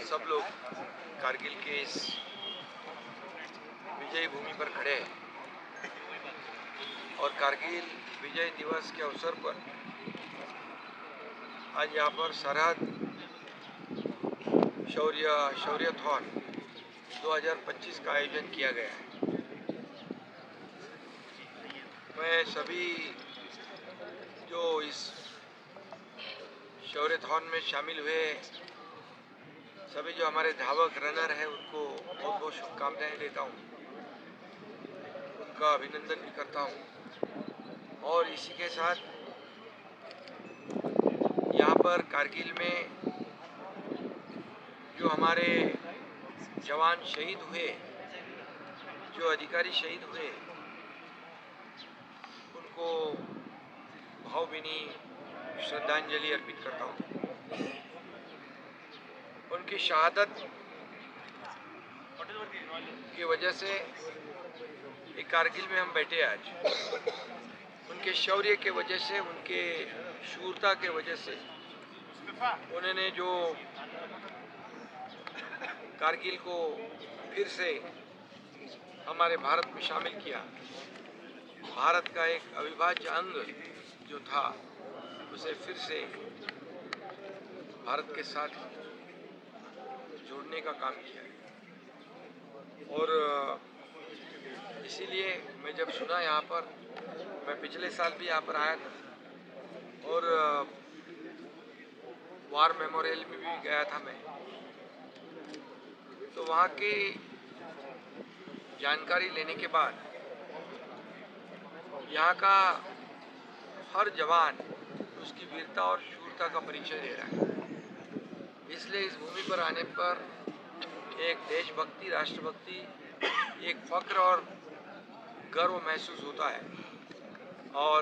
सब लोग कारगिल के इस विजय भूमि पर खड़े हैं और कारगिल विजय दिवस के अवसर पर आज यहाँ पर सरहद शौर्यथॉन 2025 का आयोजन किया गया है। मैं सभी जो इस शौर्यथॉन में शामिल हुए सभी जो हमारे धावक रनर हैं उनको बहुत बहुत शुभकामनाएं देता हूँ, उनका अभिनंदन भी करता हूँ। और इसी के साथ यहाँ पर कारगिल में जो हमारे जवान शहीद हुए, जो अधिकारी शहीद हुए, उनको भावभीनी श्रद्धांजलि अर्पित करता हूँ। उनकी शहादत की वजह से एक कारगिल में हम बैठे आज, उनके शौर्य के वजह से, उनके शूरता के वजह से, उन्होंने जो कारगिल को फिर से हमारे भारत में शामिल किया, भारत का एक अविभाज्य अंग जो था उसे फिर से भारत के साथ जोड़ने का काम किया। और इसीलिए मैं जब सुना यहाँ पर, मैं पिछले साल भी यहाँ पर आया था और वार मेमोरियल में भी गया था मैं, तो वहाँ की जानकारी लेने के बाद यहाँ का हर जवान उसकी वीरता और शूरता का परिचय दे रहा है। इसलिए इस भूमि पर आने पर एक देशभक्ति, राष्ट्रभक्ति, एक फक्र और गर्व महसूस होता है और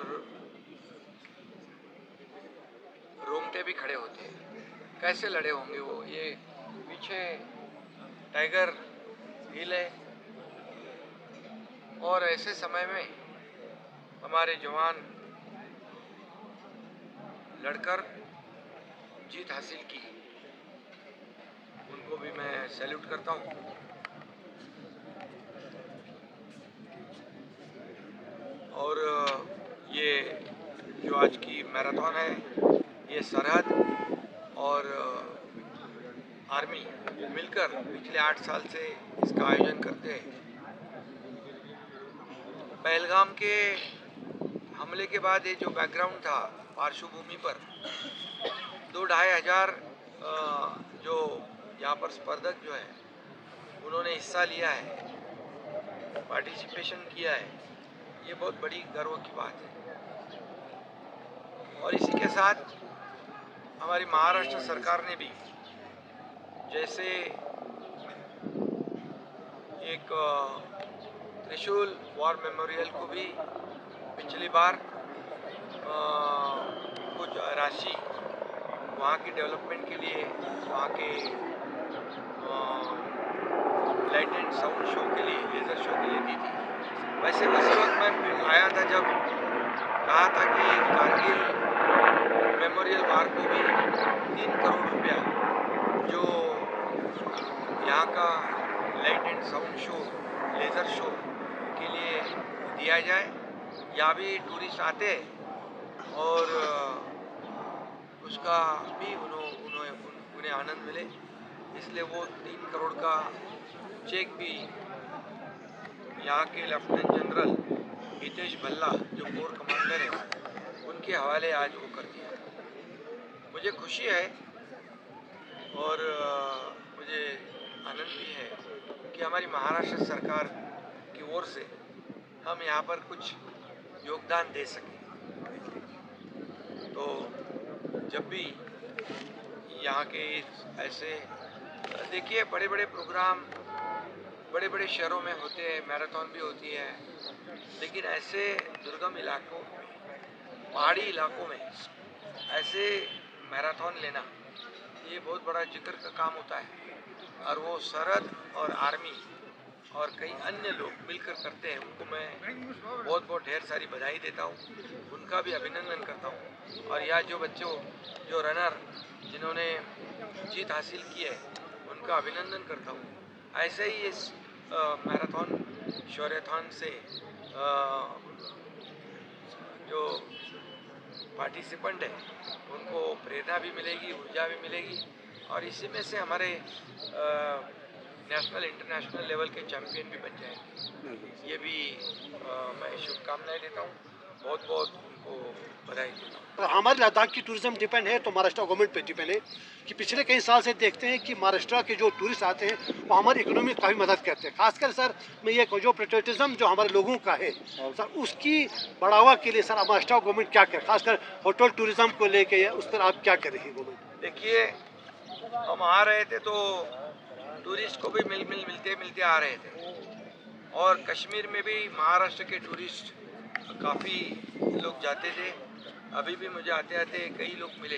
रोंगटे भी खड़े होते हैं। कैसे लड़े होंगे वो? ये पीछे टाइगर हिल है और ऐसे समय में हमारे जवान लड़कर जीत हासिल की, उनको भी मैं सैल्यूट करता हूँ। और ये जो आज की मैराथन है, ये सरहद और आर्मी मिलकर पिछले 8 साल से इसका आयोजन करते हैं। पहलगाम के हमले के बाद ये जो बैकग्राउंड था पार्श्वभूमि पर, 2-2.5 हजार जो यहाँ पर स्पर्धक जो है उन्होंने हिस्सा लिया है, पार्टिसिपेशन किया है। ये बहुत बड़ी गर्व की बात है। और इसी के साथ हमारी महाराष्ट्र सरकार ने भी जैसे एक त्रिशूल वॉर मेमोरियल को भी पिछली बार कुछ राशि वहाँ की डेवलपमेंट के लिए, वहाँ के लाइट एंड साउंड शो के लिए, लेज़र शो के लिए दी थी। वैसे उसी वक्त मैं आया था जब कहा था कि कारगिल मेमोरियल पार्क को भी 3 करोड़ रुपया जो यहाँ का light and sound show, laser show के लिए दिया जाए। यहाँ भी टूरिस्ट आते हैं और उसका भी उन्हें आनंद मिले, इसलिए वो 3 करोड़ का चेक भी यहाँ के लेफ्टिनेंट जनरल हितेश भल्ला जो कोर कमांडर है उनके हवाले आज वो कर दिया। मुझे खुशी है और मुझे आनंद भी है कि हमारी महाराष्ट्र सरकार की ओर से हम यहाँ पर कुछ योगदान दे सकें। तो जब भी यहाँ के ऐसे देखिए बड़े बड़े प्रोग्राम बड़े बड़े शहरों में होते हैं, मैराथन भी होती है, लेकिन ऐसे दुर्गम इलाकों, पहाड़ी इलाकों में ऐसे मैराथन लेना ये बहुत बड़ा जिक्र का काम होता है। और वो सरहद और आर्मी और कई अन्य लोग मिलकर करते हैं, उनको मैं बहुत बहुत ढेर सारी बधाई देता हूँ, उनका भी अभिनंदन करता हूँ। और यह जो बच्चों, जो रनर जिन्होंने जीत हासिल की है, उनका अभिनंदन करता हूँ। ऐसे ही इस मैराथन शौर्यथॉन से जो पार्टिसिपेंट है उनको प्रेरणा भी मिलेगी, ऊर्जा भी मिलेगी और इसी में से हमारे नेशनल इंटरनेशनल लेवल के चैंपियन भी बन जाएंगे। ये भी मैं शुभकामनाएं देता हूँ, बहुत बहुत उनको बधाई देता हूँ। और हमारे लद्दाख की टूरिज्म डिपेंड है तो महाराष्ट्र गवर्नमेंट पे डिपेंड है कि पिछले कई साल से देखते हैं कि महाराष्ट्र के जो टूरिस्ट आते हैं वो हमारी इकोनॉमी में काफ़ी मदद करते हैं। खासकर सर मैं ये कहूँ जो पेट्रियटिज्म जो हमारे लोगों का है सर उसकी बढ़ावा के लिए सर महाराष्ट्र गवर्नमेंट क्या करे, खासकर होटल टूरिज्म को लेके उस पर आप क्या कर रही है गवर्नमेंट? देखिए, हम आ रहे थे तो टूरिस्ट को भी मिलते आ रहे थे और कश्मीर में भी महाराष्ट्र के टूरिस्ट काफ़ी लोग जाते थे। अभी भी मुझे आते आते कई लोग मिले।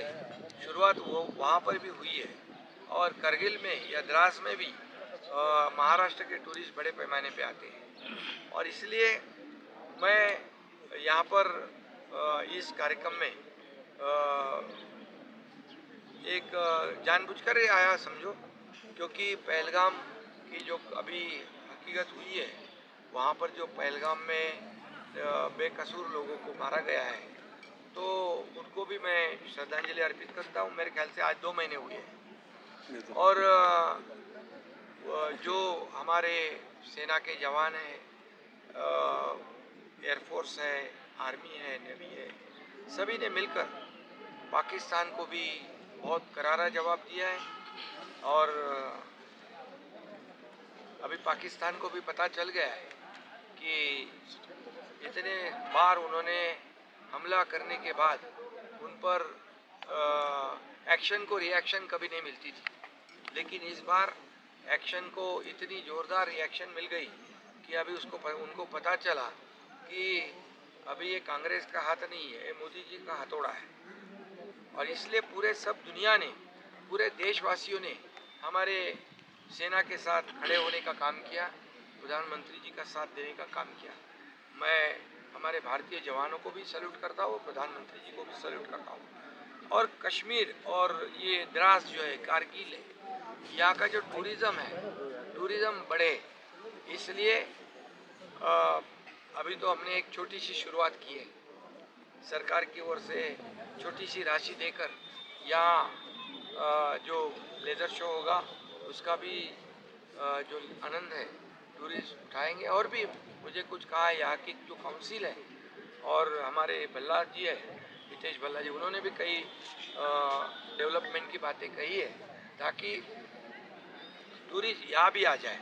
शुरुआत वो वहाँ पर भी हुई है और करगिल में या द्रास में भी महाराष्ट्र के टूरिस्ट बड़े पैमाने पे आते हैं और इसलिए मैं यहाँ पर इस कार्यक्रम में एक जानबूझकर ही आया समझो, क्योंकि पहलगाम की जो अभी हकीकत हुई है वहाँ पर जो पहलगाम में बेकसूर लोगों को मारा गया है तो उनको भी मैं श्रद्धांजलि अर्पित करता हूँ। मेरे ख्याल से आज 2 महीने हुए हैं और जो हमारे सेना के जवान हैं, एयरफोर्स है, आर्मी है, नेवी है, सभी ने मिलकर पाकिस्तान को भी बहुत करारा जवाब दिया है और अभी पाकिस्तान को भी पता चल गया है कि इतने बार उन्होंने हमला करने के बाद उन पर एक्शन को रिएक्शन कभी नहीं मिलती थी, लेकिन इस बार एक्शन को इतनी ज़ोरदार रिएक्शन मिल गई कि अभी उनको पता चला कि अभी ये कांग्रेस का हाथ नहीं है, ये मोदी जी का हथौड़ा है और इसलिए पूरे सब दुनिया ने, पूरे देशवासियों ने हमारे सेना के साथ खड़े होने का काम किया, प्रधानमंत्री जी का साथ देने का काम किया। मैं हमारे भारतीय जवानों को भी सैल्यूट करता हूँ, प्रधानमंत्री जी को भी सैल्यूट करता हूँ और कश्मीर और ये द्रास जो है, कारगिल है, यहाँ का जो टूरिज़्म है, टूरिज़्म बढ़े इसलिए अभी तो हमने एक छोटी सी शुरुआत की है। सरकार की ओर से छोटी सी राशि देकर यहाँ जो लेज़र शो होगा उसका भी जो आनंद है टूरिस्ट उठाएंगे और भी मुझे कुछ कहा है यहाँ की जो काउंसिल है और हमारे भल्ला जी है, हितेश भल्ला जी, उन्होंने भी कई डेवलपमेंट की बातें कही है ताकि टूरिस्ट यहाँ भी आ जाए।